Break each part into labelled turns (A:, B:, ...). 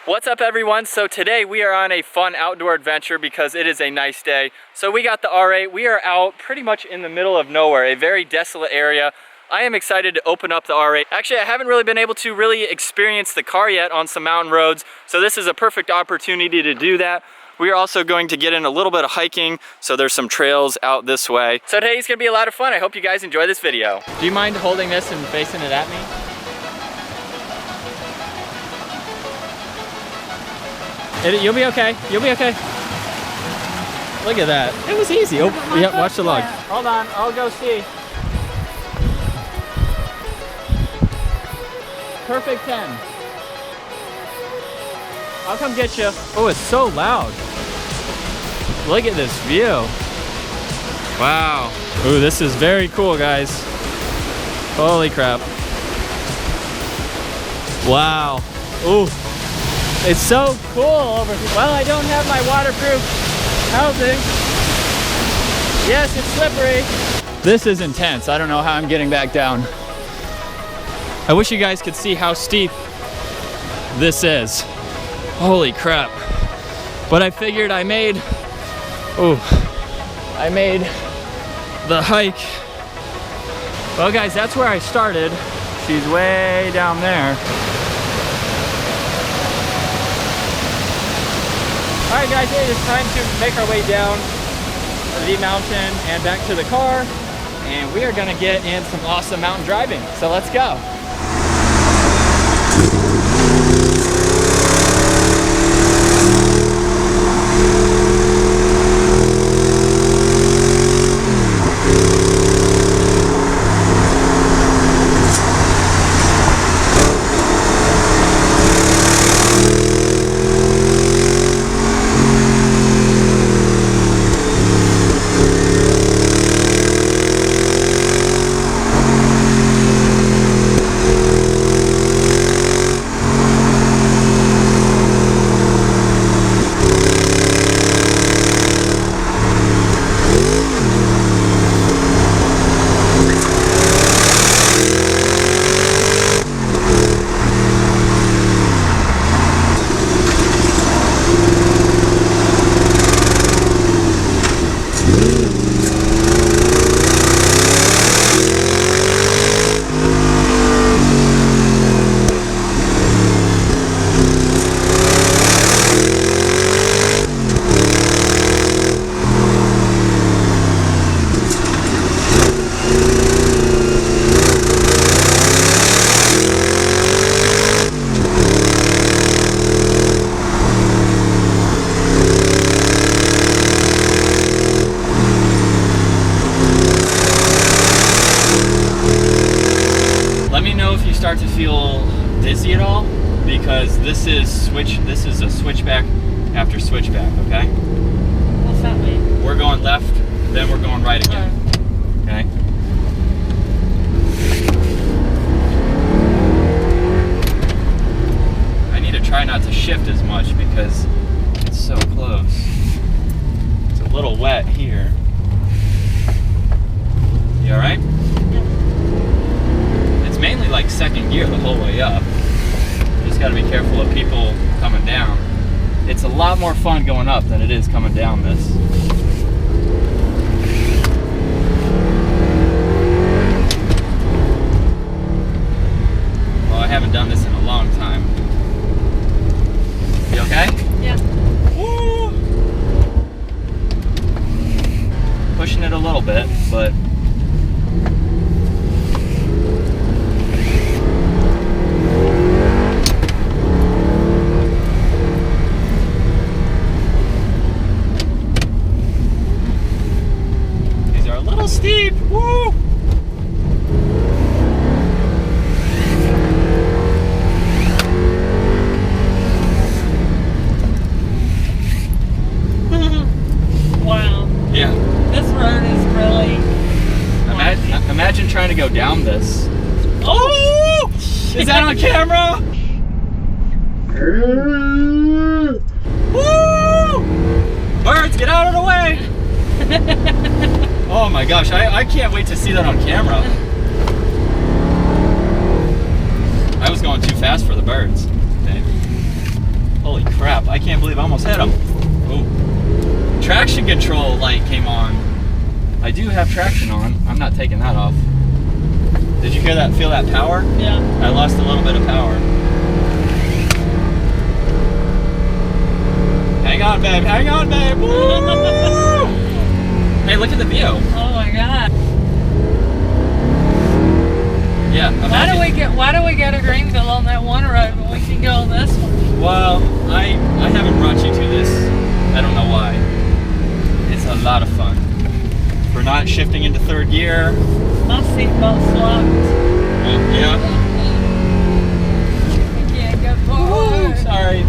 A: What's up everyone? So today we are on a fun outdoor adventure because it is a nice day. So we got the R8, we are out pretty much in the middle of nowhere, a very desolate area. I am excited to open up the R8. Actually, I haven't really been able to really experience the car yet on some mountain roads, so this is a perfect opportunity to do that. We are also going to get in a little bit of hiking, so there's some trails out this way. So today's gonna be a lot of fun. I hope you guys enjoy this video. Do you mind holding this and facing it at me? You'll be okay. You'll be okay. Look at that. It was easy. Oh, yep, watch the log. Hold on, I'll go see. Perfect 10. I'll come get you. Oh, it's so loud. Look at this view. Wow. Ooh, this is very cool, guys. Holy crap. Wow. Ooh. It's so cool over here. Well, I don't have my waterproof housing. Yes, it's slippery. This is intense. I don't know how I'm getting back down. I wish you guys could see how steep this is. Holy crap. But I figured I made the hike. Well guys, that's where I started. She's way down there. All right guys, it is time to make our way down the mountain and back to the car. And we are gonna get in some awesome mountain driving. So let's go. Start to feel dizzy at all, because this is a switchback after switchback, okay?
B: What's that mean?
A: We're going left, then we're going right again. Okay? I need to try not to shift as much because it's so close. It's a little wet here. You alright? Mainly like second gear the whole way up. Just got to be careful of people coming down. It's a lot more fun going up than it is coming down this. Well, I haven't done this in a long time. You okay?
B: Yeah.
A: Woo! Pushing it a little bit, but steep. Woo!
B: Wow.
A: Yeah.
B: This road is really
A: Imagine trying to go down this. Oh! Is that on camera? Woo! Birds, get out of the way! Oh my gosh, I can't wait to see that on camera. I was going too fast for the birds. Okay. Holy crap, I can't believe I almost hit him. Oh, traction control light came on. I do have traction on. I'm not taking that off. Did you hear that, feel that power?
B: Yeah.
A: I lost a little bit of power. Hang on, babe, hang on, babe. Woo! Hey, look at the view.
B: Oh my God.
A: Yeah, imagine.
B: Why do we go to Greenville on that one road when we can go on this one?
A: Well, I haven't brought you to this. I don't know why. It's a lot of fun. We're not shifting into third gear.
B: My seatbelt's locked.
A: Oh, yeah.
B: We can't go forward.
A: Sorry.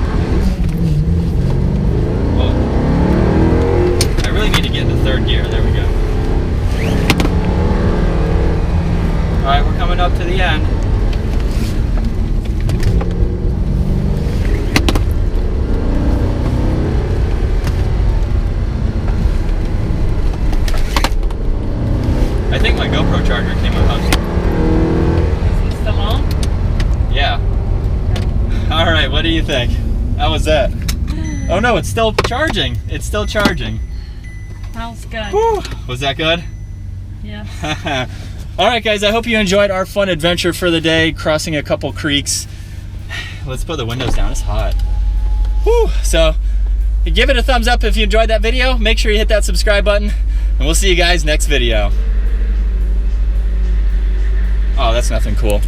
A: Well, I really need to get into third gear. There we go. All right, we're coming up to the end. I think my GoPro charger came unhooked.
B: Is this still on?
A: Yeah. All right, what do you think? How was that? Oh no, it's still charging. It's still charging.
B: That was good.
A: Whew. Was that good?
B: Yeah.
A: All right, guys, I hope you enjoyed our fun adventure for the day, crossing a couple creeks. Let's put the windows down, it's hot. Whew. So, give it a thumbs up if you enjoyed that video. Make sure you hit that subscribe button, and we'll see you guys next video. Oh, that's nothing cool.